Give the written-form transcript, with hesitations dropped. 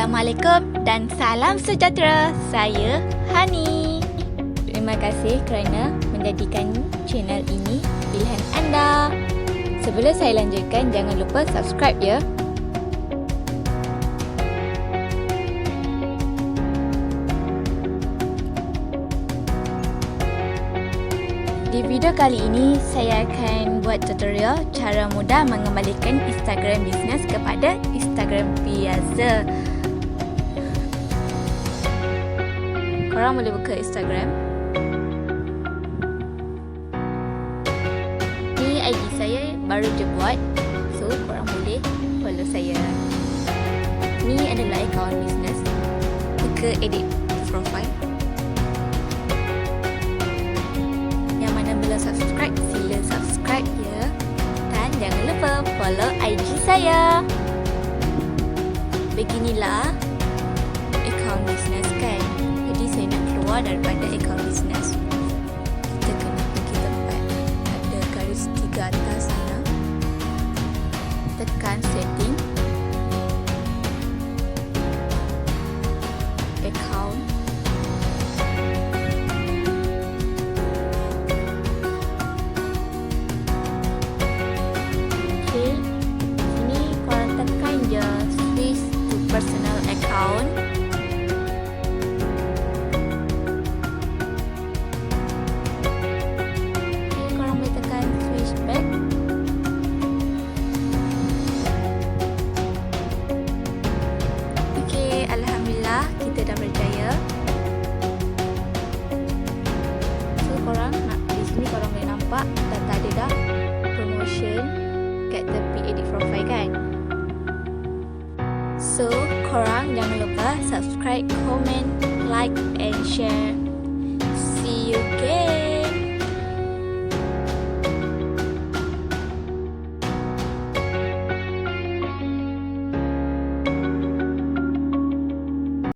Assalamualaikum dan salam sejahtera. Saya Hani. Terima kasih kerana menjadikan channel ini pilihan anda. Sebelum saya lanjutkan, jangan lupa subscribe ya. Di video kali ini, saya akan buat tutorial cara mudah mengembalikan Instagram bisnes kepada Instagram biasa. Korang boleh buka Instagram. Ni ID saya baru je buat, so korang boleh follow saya. Ni adalah akaun bisnes. Buka edit profile. Subscribe, sila subscribe ya. Dan jangan lupa follow IG saya. Beginilah akaun bisnes kan. Jadi saya nak keluar daripada akaun bisnes. Kita kena pergi tempat ada garis 3 atas sana. Tekan setting, account. Personal account. Okay, korang boleh tekan switch back. Okay, Alhamdulillah kita dah berjaya. So korang nak di sini korang boleh nampak data dia dah promotion kat tepi edit profile kan. So, korang jangan lupa subscribe, comment, like and share.